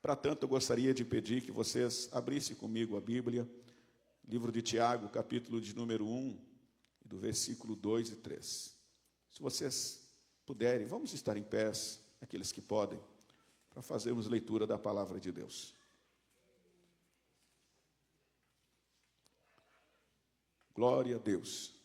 Para tanto, eu gostaria de pedir que vocês abrissem comigo a Bíblia, livro de Tiago, capítulo de número 1, do versículo 2 e 3. Se vocês puderem, vamos estar em pé, aqueles que podem, para fazermos leitura da palavra de Deus. Glória a Deus.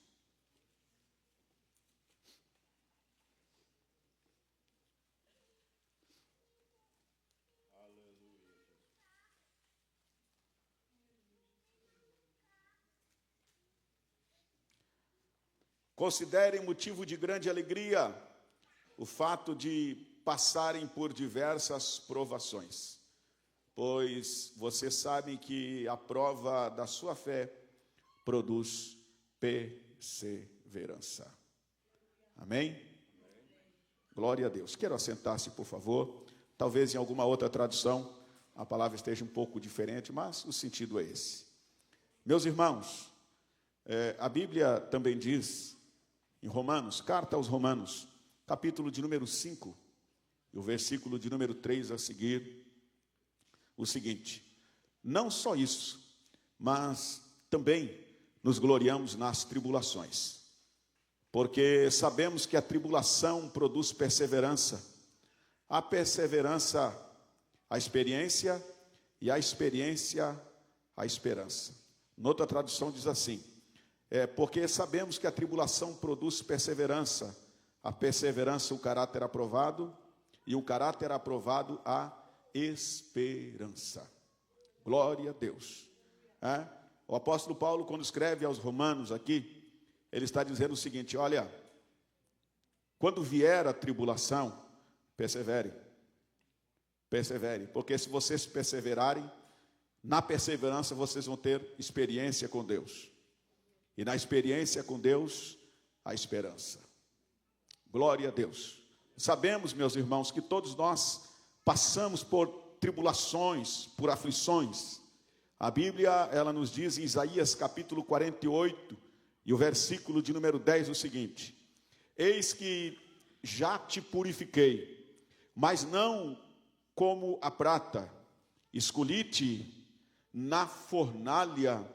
Considerem motivo de grande alegria o fato de passarem por diversas provações, pois vocês sabem que a prova da sua fé produz perseverança. Amém? Glória a Deus. Quero assentar-se, por favor. Talvez em alguma outra tradução a palavra esteja um pouco diferente, mas o sentido é esse. Meus irmãos, a Bíblia também diz, em Romanos, carta aos Romanos, capítulo de número 5, e o versículo de número 3 a seguir, o seguinte: não só isso, mas também nos gloriamos nas tribulações, porque sabemos que a tribulação produz perseverança, a perseverança, a experiência, e a experiência, a esperança. Noutra tradução diz assim: porque sabemos que a tribulação produz perseverança, a perseverança, o caráter aprovado, e o caráter aprovado, a esperança. Glória a Deus. O apóstolo Paulo, quando escreve aos Romanos aqui, ele está dizendo o seguinte: olha, quando vier a tribulação, persevere, porque se vocês perseverarem, na perseverança vocês vão ter experiência com Deus, e na experiência com Deus, a esperança. Glória a Deus. Sabemos, meus irmãos, que todos nós passamos por tribulações, por aflições. A Bíblia, ela nos diz em Isaías capítulo 48, e o versículo de número 10, o seguinte: eis que já te purifiquei, mas não como a prata, escolhi-te na fornalha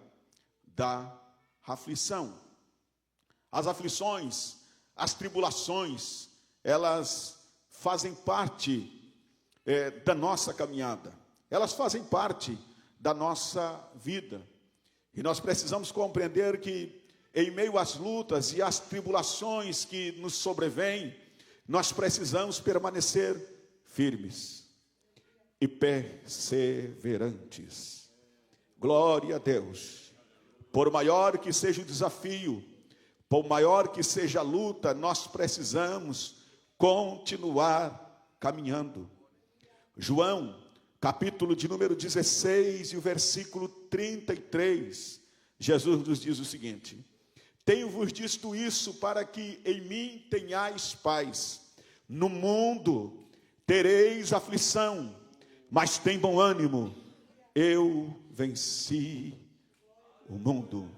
da aflição. As aflições, as tribulações, elas fazem parte da nossa caminhada, elas fazem parte da nossa vida, e nós precisamos compreender que em meio às lutas e às tribulações que nos sobrevêm, nós precisamos permanecer firmes e perseverantes. Glória a Deus. Por maior que seja o desafio, por maior que seja a luta, nós precisamos continuar caminhando. João, capítulo de número 16 e o versículo 33, Jesus nos diz o seguinte: tenho-vos dito isso para que em mim tenhais paz. No mundo tereis aflição, mas tem bom ânimo, eu venci o mundo.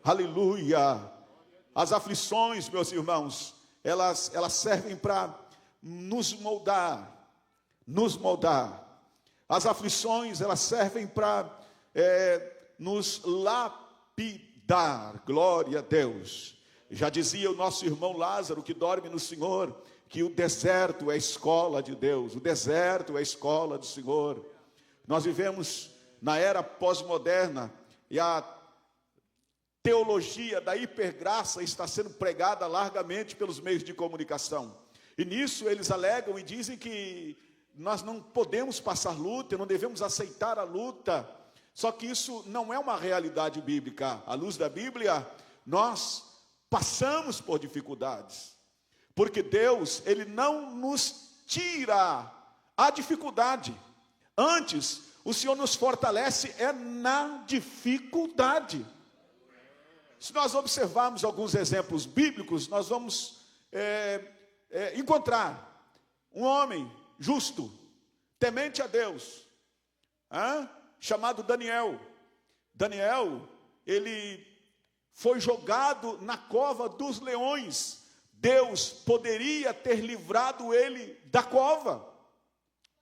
Aleluia. As aflições, meus irmãos, elas servem para nos moldar. As aflições, elas servem para nos lapidar. Glória a Deus. Já dizia o nosso irmão Lázaro, que dorme no Senhor, que o deserto é a escola de Deus, o deserto é a escola do Senhor. Nós vivemos na era pós-moderna, e a teologia da hipergraça está sendo pregada largamente pelos meios de comunicação. E nisso eles alegam e dizem que nós não podemos passar luta, não devemos aceitar a luta. Só que isso não é uma realidade bíblica. À luz da Bíblia, nós passamos por dificuldades, porque Deus, Ele não nos tira a dificuldade. Antes, o Senhor nos fortalece na dificuldade. Se nós observarmos alguns exemplos bíblicos, nós vamos encontrar um homem justo, temente a Deus, chamado Daniel. Daniel, ele foi jogado na cova dos leões. Deus poderia ter livrado ele da cova,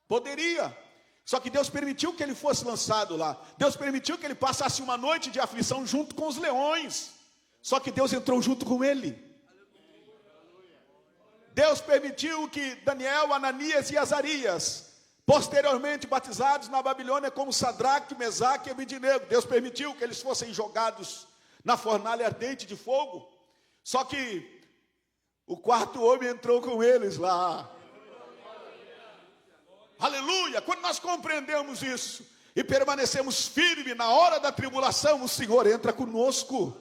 poderia. Só que Deus permitiu que ele fosse lançado lá. Deus permitiu que ele passasse uma noite de aflição junto com os leões. Só que Deus entrou junto com ele. Deus permitiu que Daniel, Ananias e Azarias, posteriormente batizados na Babilônia como Sadraque, Mesaque e Abednego, Deus permitiu que eles fossem jogados na fornalha ardente de fogo. Só que o quarto homem entrou com eles lá. Aleluia! Quando nós compreendemos isso e permanecemos firmes na hora da tribulação, o Senhor entra conosco.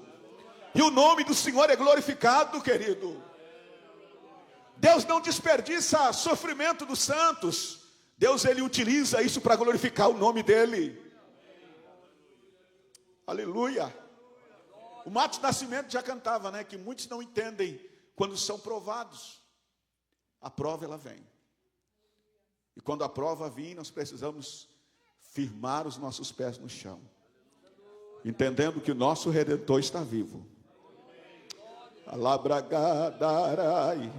E o nome do Senhor é glorificado, querido. Deus não desperdiça sofrimento dos santos. Deus, ele utiliza isso para glorificar o nome dele. Aleluia. O Matos Nascimento já cantava, né? Que muitos não entendem quando são provados. A prova, ela vem. E quando a prova vir, nós precisamos firmar os nossos pés no chão. Entendendo que o nosso Redentor está vivo. Alabragadarai.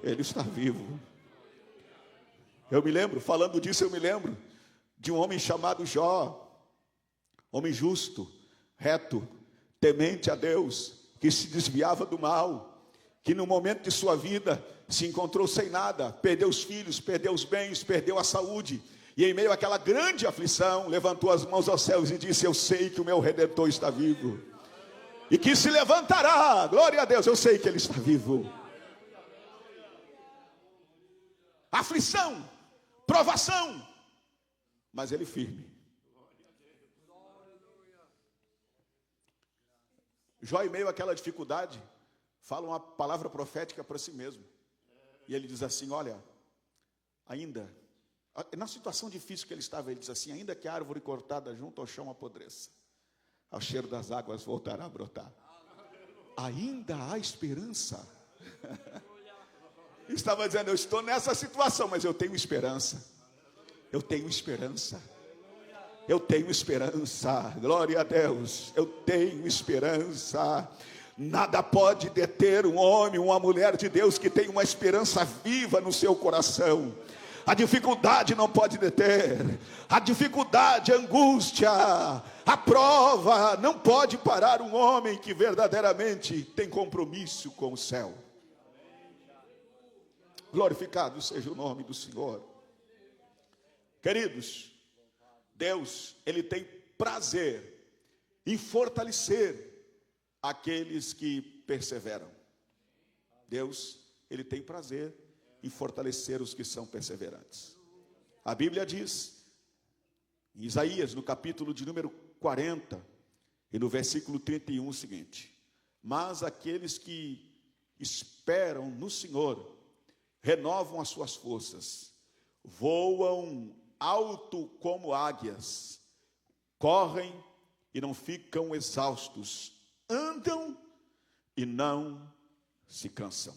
Ele está vivo. Eu me lembro, falando disso, eu me lembro de um homem chamado Jó. Homem justo, reto, temente a Deus, que se desviava do mal, que no momento de sua vida se encontrou sem nada, perdeu os filhos, perdeu os bens, perdeu a saúde, e em meio àquela grande aflição, levantou as mãos aos céus e disse: eu sei que o meu Redentor está vivo, e que se levantará. Glória a Deus, eu sei que ele está vivo. Aflição, provação, mas ele firme. Jó, em meio àquela dificuldade, fala uma palavra profética para si mesmo. E ele diz assim: olha, ainda, na situação difícil que ele estava, ele diz assim: ainda que a árvore cortada junto ao chão apodreça, ao cheiro das águas voltará a brotar. Ainda há esperança. Estava dizendo: eu estou nessa situação, mas eu tenho esperança. Eu tenho esperança. Eu tenho esperança. Glória a Deus. Eu tenho esperança. Nada pode deter um homem, uma mulher de Deus que tem uma esperança viva no seu coração. A dificuldade não pode deter. A dificuldade, a angústia, a prova não pode parar um homem que verdadeiramente tem compromisso com o céu. Glorificado seja o nome do Senhor. Queridos, Deus, ele tem prazer em fortalecer aqueles que perseveram. Deus, ele tem prazer em fortalecer os que são perseverantes. A Bíblia diz, em Isaías, no capítulo de número 40, e no versículo 31, o seguinte: mas aqueles que esperam no Senhor renovam as suas forças, voam alto como águias, correm e não ficam exaustos, andam e não se cansam.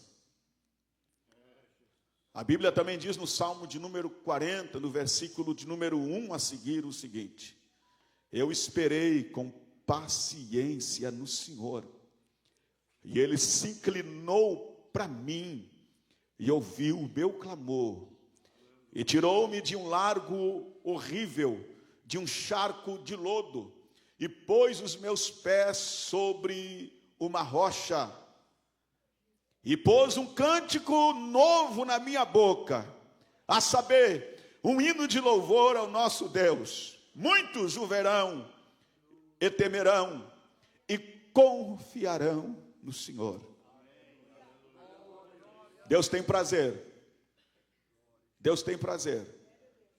A Bíblia também diz no Salmo de número 40, no versículo de número 1 a seguir, o seguinte: eu esperei com paciência no Senhor, e Ele se inclinou para mim, e ouviu o meu clamor, e tirou-me de um largo horrível, de um charco de lodo, e pôs os meus pés sobre uma rocha, e pôs um cântico novo na minha boca, a saber, um hino de louvor ao nosso Deus. Muitos o verão e temerão e confiarão no Senhor. Deus tem prazer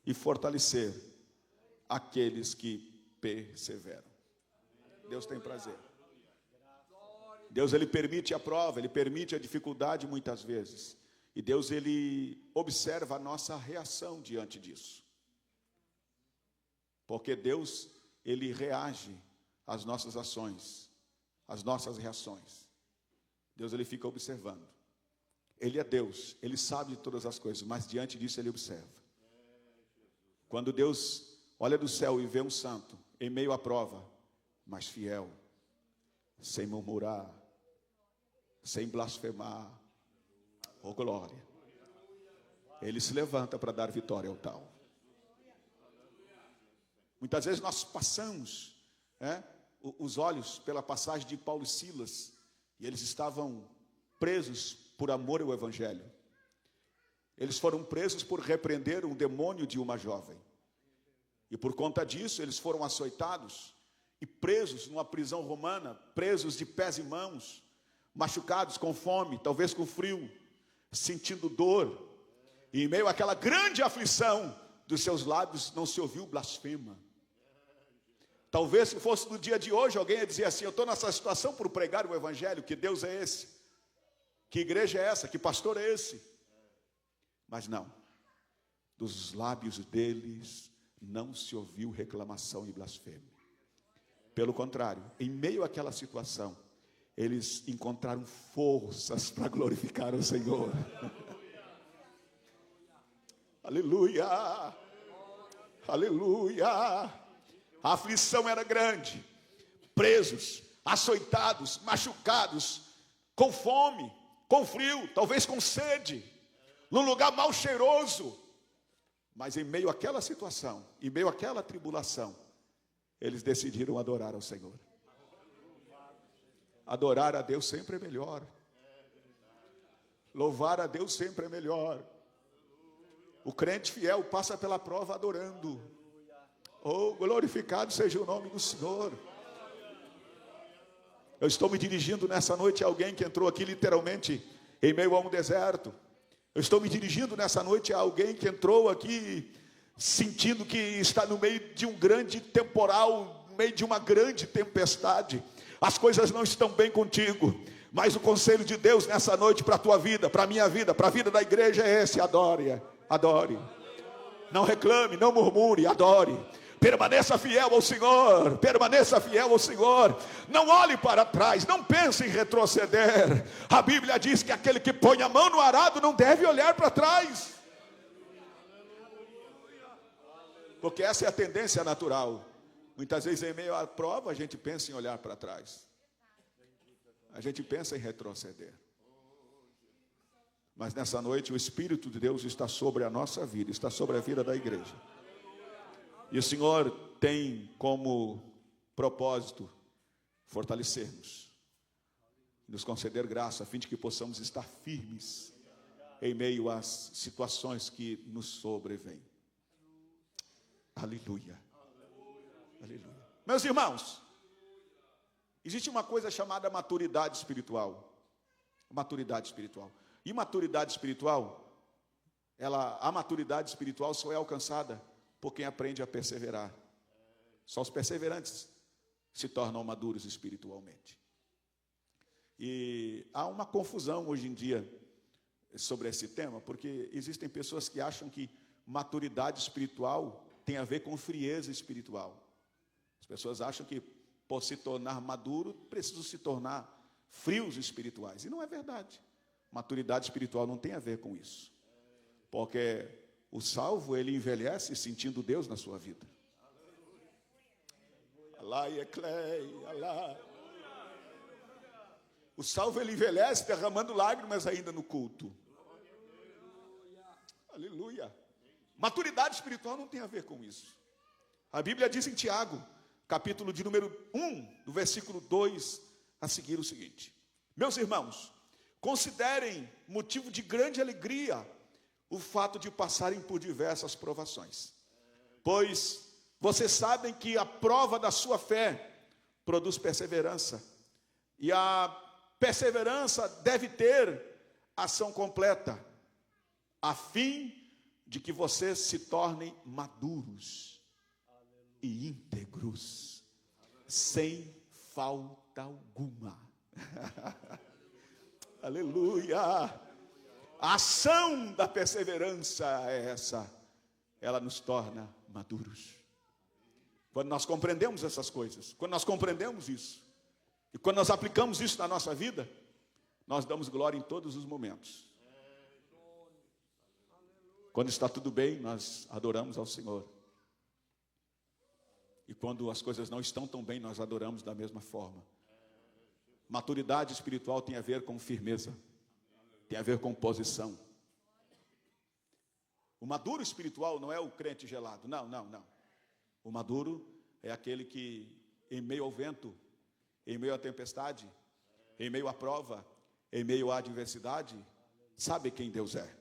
em fortalecer aqueles que perseveram. Deus tem prazer. Deus, ele permite a prova, ele permite a dificuldade muitas vezes. E Deus, ele observa a nossa reação diante disso. Porque Deus, ele reage às nossas ações, às nossas reações. Deus, ele fica observando. Ele é Deus, ele sabe de todas as coisas, mas diante disso ele observa. Quando Deus olha do céu e vê um santo em meio à prova, mas fiel, sem murmurar, sem blasfemar, oh glória, ele se levanta para dar vitória ao tal. Muitas vezes nós passamos os olhos pela passagem de Paulo e Silas, e eles estavam presos por amor ao Evangelho. Eles foram presos por repreender um demônio de uma jovem. E por conta disso, eles foram açoitados e presos numa prisão romana, presos de pés e mãos, machucados, com fome, talvez com frio, sentindo dor. E em meio àquela grande aflição, dos seus lábios não se ouviu blasfema. Talvez se fosse no dia de hoje, alguém ia dizer assim: eu estou nessa situação por pregar o Evangelho, que Deus é esse? Que igreja é essa? Que pastor é esse? Mas não, dos lábios deles não se ouviu reclamação e blasfêmia. Pelo contrário, em meio àquela situação, eles encontraram forças para glorificar o Senhor. Aleluia, aleluia. A aflição era grande, presos, açoitados, machucados, com fome, com frio, talvez com sede, num lugar mal cheiroso. Mas em meio àquela situação, em meio àquela tribulação, eles decidiram adorar ao Senhor. Adorar a Deus sempre é melhor. Louvar a Deus sempre é melhor. O crente fiel passa pela prova adorando. Oh, glorificado seja o nome do Senhor. Eu estou me dirigindo nessa noite a alguém que entrou aqui literalmente em meio a um deserto. Eu estou me dirigindo nessa noite a alguém que entrou aqui sentindo que está no meio de um grande temporal, no meio de uma grande tempestade. As coisas não estão bem contigo, mas o conselho de Deus nessa noite para a tua vida, para a minha vida, para a vida da igreja é esse: adore, adore. Não reclame, não murmure, adore. Permaneça fiel ao Senhor, permaneça fiel ao Senhor. Não olhe para trás, não pense em retroceder. A Bíblia diz que aquele que põe a mão no arado não deve olhar para trás, porque essa é a tendência natural. Muitas vezes em meio à prova a gente pensa em olhar para trás, a gente pensa em retroceder. Mas nessa noite o Espírito de Deus está sobre a nossa vida, está sobre a vida da igreja. E o Senhor tem como propósito fortalecer-nos, nos conceder graça, a fim de que possamos estar firmes em meio às situações que nos sobrevêm. Aleluia, aleluia. Meus irmãos, existe uma coisa chamada maturidade espiritual. Maturidade espiritual. E maturidade espiritual, a maturidade espiritual só é alcançada por quem aprende a perseverar. Só os perseverantes se tornam maduros espiritualmente. E há uma confusão hoje em dia sobre esse tema, porque existem pessoas que acham que maturidade espiritual tem a ver com frieza espiritual. As pessoas acham que, por se tornar maduro, precisam se tornar frios espirituais. E não é verdade. Maturidade espiritual não tem a ver com isso. Porque o salvo, ele envelhece sentindo Deus na sua vida. Alá e eclei, alá. O salvo, ele envelhece derramando lágrimas ainda no culto. Aleluia. Maturidade espiritual não tem a ver com isso. A Bíblia diz em Tiago, capítulo de número 1, do versículo 2, a seguir o seguinte: meus irmãos, considerem motivo de grande alegria o fato de passarem por diversas provações, pois vocês sabem que a prova da sua fé produz perseverança, e a perseverança deve ter ação completa, a fim de que vocês se tornem maduros e íntegros, sem falta alguma. Aleluia. A ação da perseverança é essa, ela nos torna maduros. Quando nós compreendemos essas coisas, quando nós compreendemos isso, e quando nós aplicamos isso na nossa vida, nós damos glória em todos os momentos. Quando está tudo bem, nós adoramos ao Senhor. E quando as coisas não estão tão bem, nós adoramos da mesma forma. Maturidade espiritual tem a ver com firmeza, tem a ver com posição. O maduro espiritual não é o crente gelado, não. O maduro é aquele que, em meio ao vento, em meio à tempestade, em meio à prova, em meio à adversidade, sabe quem Deus é.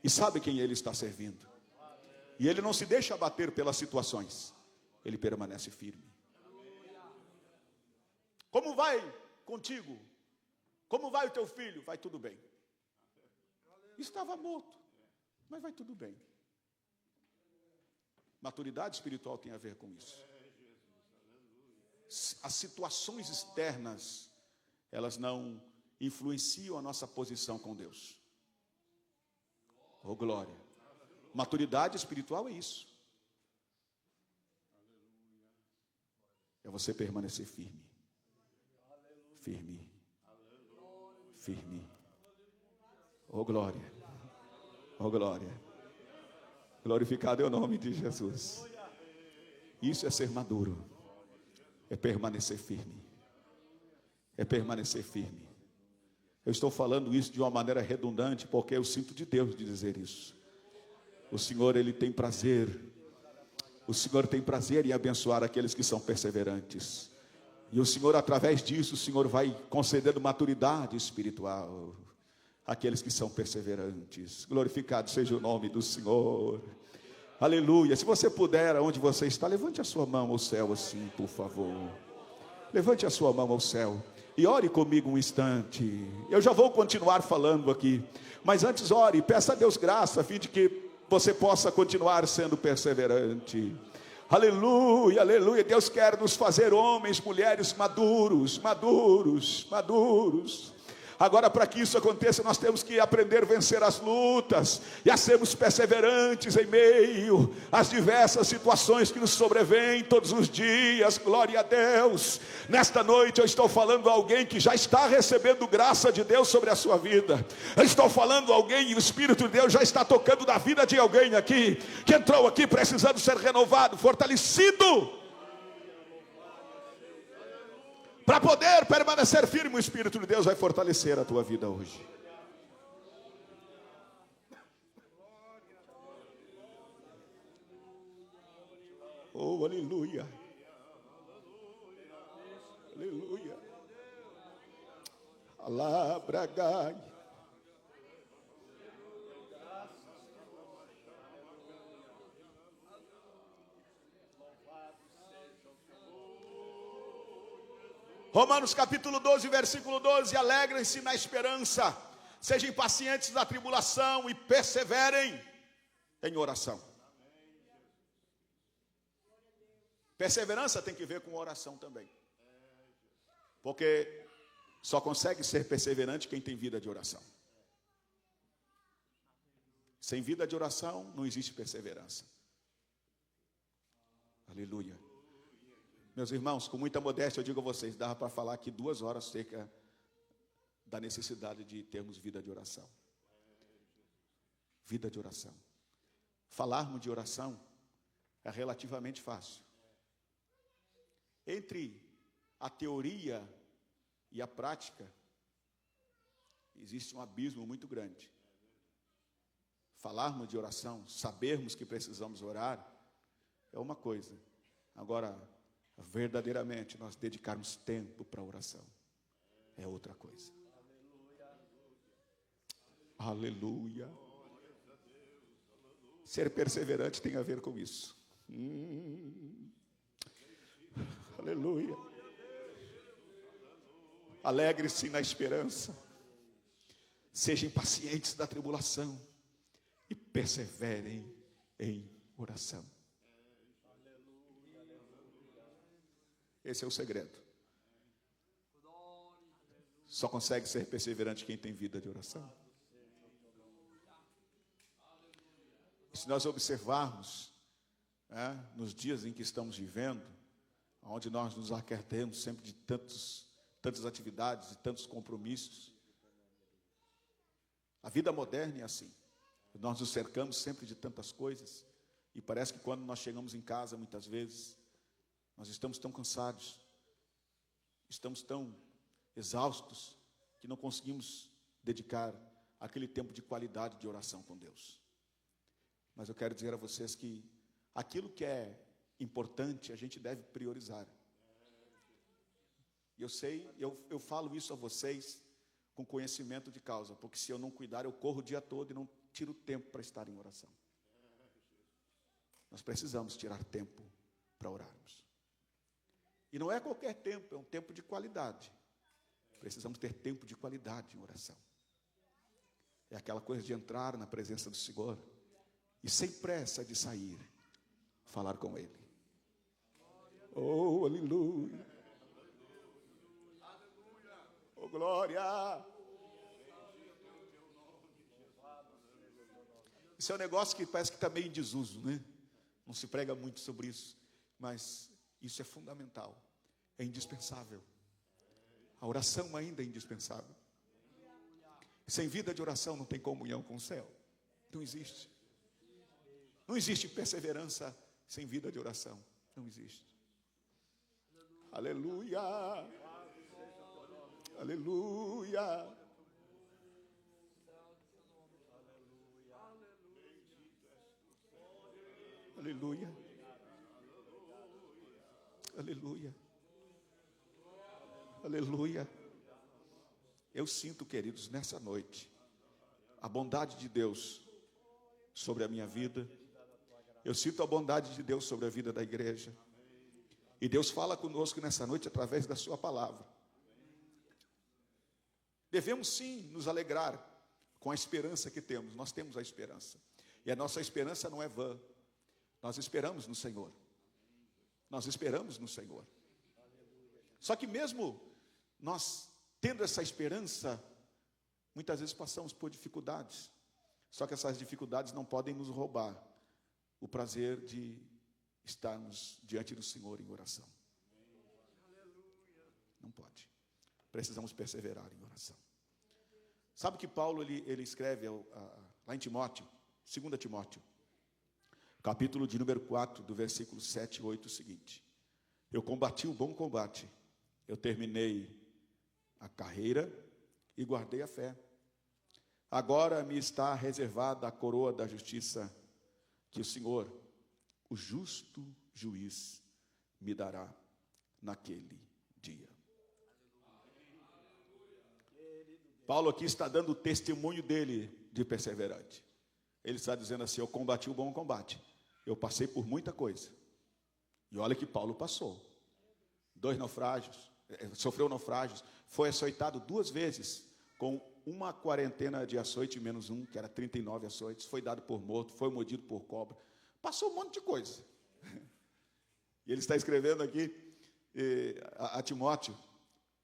E sabe quem Ele está servindo. E ele não se deixa abater pelas situações. Ele permanece firme. Como vai contigo? Como vai o teu filho? Vai tudo bem. Estava morto, mas vai tudo bem. Maturidade espiritual tem a ver com isso. As situações externas, elas não influenciam a nossa posição com Deus. Oh, glória. Maturidade espiritual é isso. É você permanecer firme. Firme. Firme. Oh, glória. Oh, glória. Glorificado é o nome de Jesus. Isso é ser maduro. É permanecer firme. É permanecer firme. Eu estou falando isso de uma maneira redundante, porque eu sinto de Deus de dizer isso. O Senhor, Ele tem prazer. O Senhor tem prazer em abençoar aqueles que são perseverantes. E o Senhor, através disso, o Senhor vai concedendo maturidade espiritual àqueles que são perseverantes. Glorificado seja o nome do Senhor. Aleluia. Se você puder, onde você está, levante a sua mão ao céu assim, por favor. Levante a sua mão ao céu e ore comigo um instante. Eu já vou continuar falando aqui, mas antes ore, peça a Deus graça, a fim de que você possa continuar sendo perseverante. Aleluia, aleluia. Deus quer nos fazer homens, mulheres maduros, maduros, maduros. Agora, para que isso aconteça, nós temos que aprender a vencer as lutas e a sermos perseverantes em meio às diversas situações que nos sobrevêm todos os dias. Glória a Deus. Nesta noite eu estou falando a alguém que já está recebendo graça de Deus sobre a sua vida. Eu estou falando a alguém e o Espírito de Deus já está tocando na vida de alguém aqui, que entrou aqui precisando ser renovado, fortalecido, para poder permanecer firme. O Espírito de Deus vai fortalecer a tua vida hoje. Oh, aleluia. Aleluia. Alabragai. Romanos capítulo 12, versículo 12. Alegrem-se na esperança, sejam pacientes na tribulação e perseverem em oração. Perseverança tem que ver com oração também, porque só consegue ser perseverante quem tem vida de oração. Sem vida de oração não existe perseverança. Aleluia. Meus irmãos, com muita modéstia eu digo a vocês, dava para falar aqui 2 horas acerca da necessidade de termos vida de oração. Vida de oração. Falarmos de oração é relativamente fácil. Entre a teoria e a prática, existe um abismo muito grande. Falarmos de oração, sabermos que precisamos orar, é uma coisa. Agora, verdadeiramente nós dedicarmos tempo para a oração é outra coisa. Aleluia. Ser perseverante tem a ver com isso. Aleluia. Alegre-se na esperança, sejam pacientes na tribulação e perseverem em oração. Esse é o segredo. Só consegue ser perseverante quem tem vida de oração. E se nós observarmos, nos dias em que estamos vivendo, onde nós nos aquartemos sempre de tantas atividades e tantos compromissos, a vida moderna é assim. Nós nos cercamos sempre de tantas coisas, e parece que quando nós chegamos em casa, muitas vezes, nós estamos tão cansados, estamos tão exaustos, que não conseguimos dedicar aquele tempo de qualidade de oração com Deus. Mas eu quero dizer a vocês que aquilo que é importante, a gente deve priorizar. E eu sei, eu falo isso a vocês com conhecimento de causa, porque se eu não cuidar, eu corro o dia todo e não tiro tempo para estar em oração. Nós precisamos tirar tempo para orarmos. E não é qualquer tempo, é um tempo de qualidade. Precisamos ter tempo de qualidade em oração. É aquela coisa de entrar na presença do Senhor e sem pressa de sair, falar com Ele. Oh, aleluia. Oh, glória. Isso é um negócio que parece que está meio em desuso, né? Não se prega muito sobre isso, mas isso é fundamental, é indispensável. A oração ainda é indispensável. Sem vida de oração não tem comunhão com o céu. Não existe. Não existe perseverança sem vida de oração. Não existe. Aleluia. Aleluia. Aleluia. Aleluia. Aleluia. Eu sinto, queridos, nessa noite, a bondade de Deus sobre a minha vida. Eu sinto a bondade de Deus sobre a vida da igreja. E Deus fala conosco nessa noite através da sua palavra. Devemos sim nos alegrar com a esperança que temos. Nós temos a esperança. E a nossa esperança não é vã. Nós esperamos no Senhor. Nós esperamos no Senhor. Só que mesmo nós tendo essa esperança, muitas vezes passamos por dificuldades. Só que essas dificuldades não podem nos roubar o prazer de estarmos diante do Senhor em oração. Não pode. Precisamos perseverar em oração. Sabe que Paulo ele escreve lá em Timóteo, 2 Timóteo, capítulo de número 4, do versículo 7 e 8, o seguinte: eu combati o bom combate, eu terminei a carreira e guardei a fé. Agora me está reservada a coroa da justiça, que o Senhor, o justo juiz, me dará naquele dia. Paulo aqui está dando o testemunho dele de perseverante. Ele está dizendo assim: eu combati o bom combate, eu passei por muita coisa. E olha que Paulo passou 2 naufrágios, sofreu naufrágios, foi açoitado 2 vezes, com uma quarentena de açoite menos um, que era 39 açoites, foi dado por morto, foi mordido por cobra, passou um monte de coisa. E ele está escrevendo aqui a Timóteo,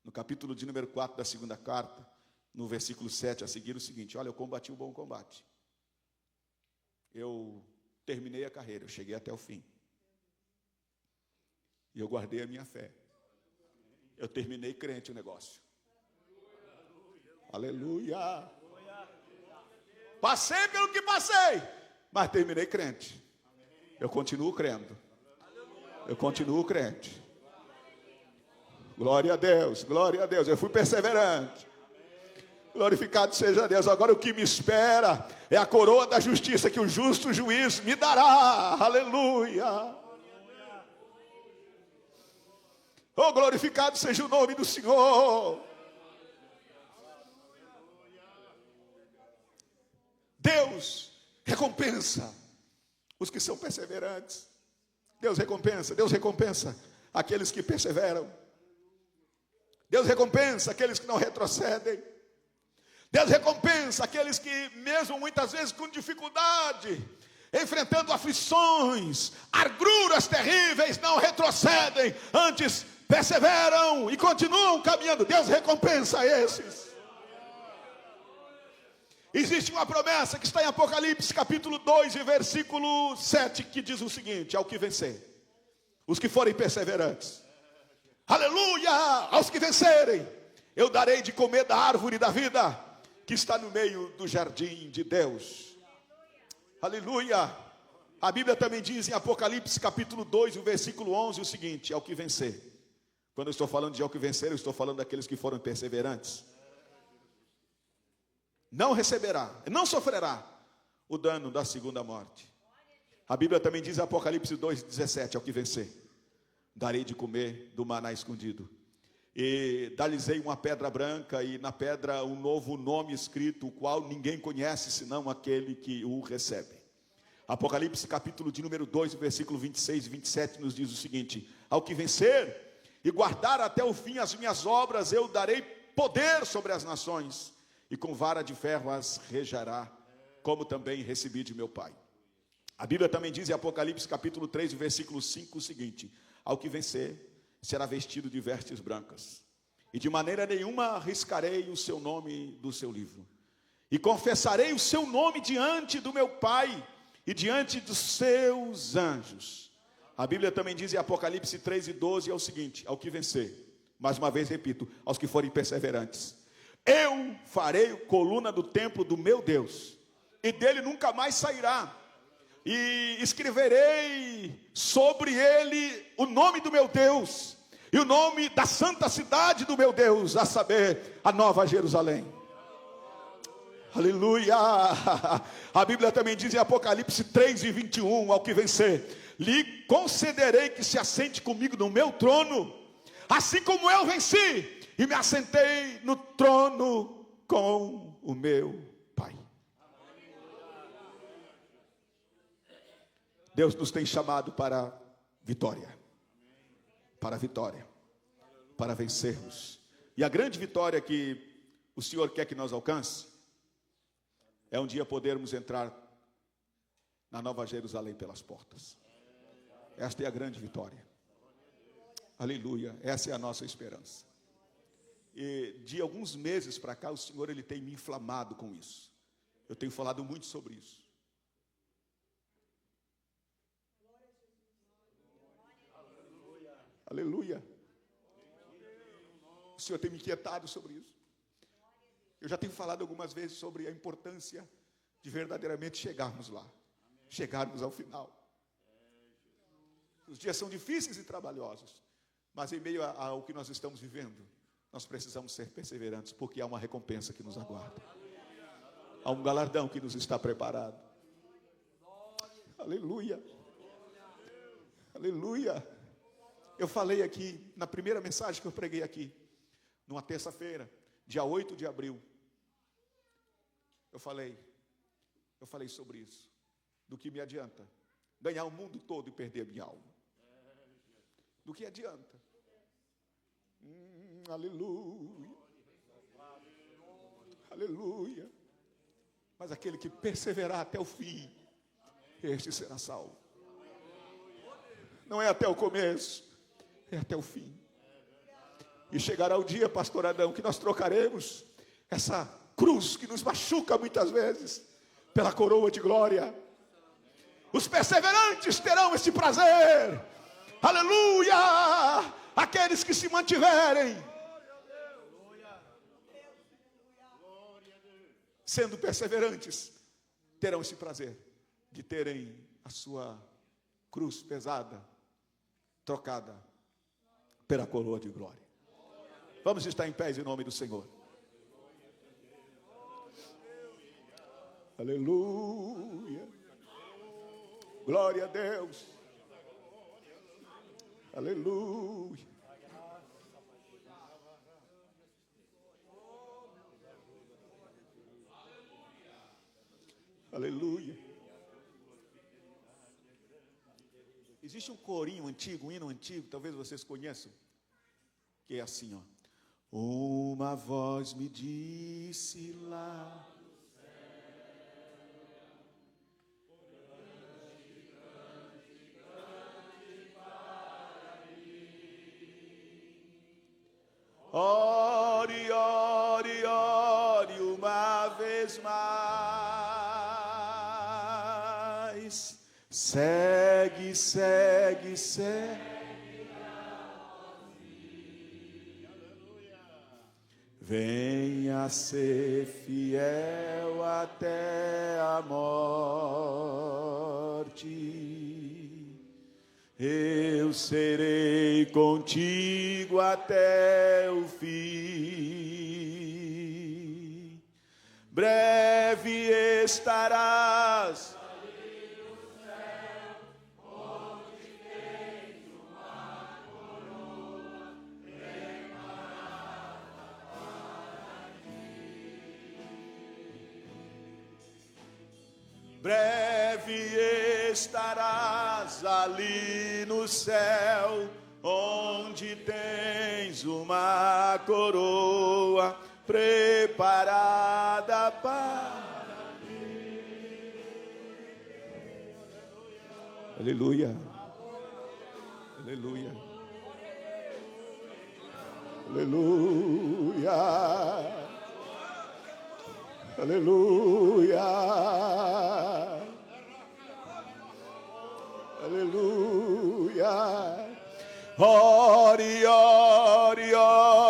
no capítulo de número 4 da segunda carta, no versículo 7 a seguir, o seguinte: olha, eu combati o bom combate, eu terminei a carreira, eu cheguei até o fim, e eu guardei a minha fé, eu terminei crente o negócio. Aleluia. Passei pelo que passei, mas terminei crente. Eu continuo crendo. Eu continuo crente. Glória a Deus, glória a Deus. Eu fui perseverante. Glorificado seja Deus. Agora o que me espera é a coroa da justiça que o justo juiz me dará. Aleluia. Oh, glorificado seja o nome do Senhor. Deus recompensa os que são perseverantes. Deus recompensa aqueles que perseveram. Deus recompensa aqueles que não retrocedem. Deus recompensa aqueles que, mesmo muitas vezes com dificuldade, enfrentando aflições, agruras terríveis, não retrocedem, antes perseveram e continuam caminhando. Deus recompensa esses. Existe uma promessa que está em Apocalipse capítulo 2 e versículo 7, que diz o seguinte: ao que vencer, os que forem perseverantes, aleluia, aos que vencerem, eu darei de comer da árvore da vida, que está no meio do jardim de Deus. Aleluia. A Bíblia também diz em Apocalipse capítulo 2, o versículo 11, o seguinte: ao que vencer. Quando eu estou falando de ao que vencer, eu estou falando daqueles que foram perseverantes. Não receberá, não sofrerá o dano da segunda morte. A Bíblia também diz em Apocalipse 2,17, ao que vencer, darei de comer do maná escondido. E dar-lhes-ei uma pedra branca, e na pedra um novo nome escrito, o qual ninguém conhece, senão aquele que o recebe. Apocalipse capítulo de número 2, versículo 26 e 27, nos diz o seguinte: ao que vencer e guardar até o fim as minhas obras, eu darei poder sobre as nações, e com vara de ferro as regerá, como também recebi de meu Pai. A Bíblia também diz em Apocalipse capítulo 3, versículo 5, o seguinte: ao que vencer, será vestido de vestes brancas, e de maneira nenhuma arriscarei o seu nome do seu livro, e confessarei o seu nome diante do meu Pai, e diante dos seus anjos. A Bíblia também diz em Apocalipse 3 e 12, é o seguinte: ao que vencer, mais uma vez repito, aos que forem perseverantes, eu farei coluna do templo do meu Deus, e dele nunca mais sairá, e escreverei sobre ele o nome do meu Deus, e o nome da santa cidade do meu Deus, a saber, a Nova Jerusalém. Aleluia. A Bíblia também diz em Apocalipse 3 e 21, ao que vencer, lhe concederei que se assente comigo no meu trono, assim como eu venci e me assentei no trono com o meu Pai. Deus nos tem chamado para vitória, para vitória, para vencermos. E a grande vitória que o Senhor quer que nós alcance é um dia podermos entrar na Nova Jerusalém pelas portas. Esta é a grande vitória. Aleluia, essa é a nossa esperança. E de alguns meses para cá, o Senhor ele tem me inflamado com isso. Eu tenho falado muito sobre isso. Aleluia. O Senhor tem me inquietado sobre isso. Eu já tenho falado algumas vezes sobre a importância de verdadeiramente chegarmos lá. Chegarmos ao final. Os dias são difíceis e trabalhosos, mas em meio ao que nós estamos vivendo, nós precisamos ser perseverantes, porque há uma recompensa que nos aguarda. Há um galardão que nos está preparado. Aleluia. Aleluia. Eu falei aqui, na primeira mensagem que eu preguei aqui, numa terça-feira, dia 8 de abril, eu falei sobre isso. Do que me adianta ganhar o mundo todo e perder a minha alma? Do que adianta? Aleluia. Aleluia. Mas aquele que perseverar até o fim, este será salvo. Não é até o começo, é até o fim. E chegará o dia, pastor Adão, que nós trocaremos essa cruz que nos machuca muitas vezes pela coroa de glória. Os perseverantes terão esse prazer. Aleluia! Aqueles que se mantiverem sendo perseverantes terão esse prazer de terem a sua cruz pesada trocada pela coroa de glória. Vamos estar em pés em nome do Senhor. Aleluia. Glória a Deus. Aleluia. Aleluia. Existe um corinho antigo, um hino antigo, talvez vocês conheçam, que é assim, ó. Uma voz me disse lá ore, ore, ore uma vez mais. Segue, segue, segue. Venha ser fiel até a morte. Eu serei contigo até o fim. Breve estarás ali no céu breve estarás ali no céu, onde tens uma coroa preparada para mim. Aleluia. Aleluia. Aleluia. Aleluia. Aleluia. Ore, ore, ore.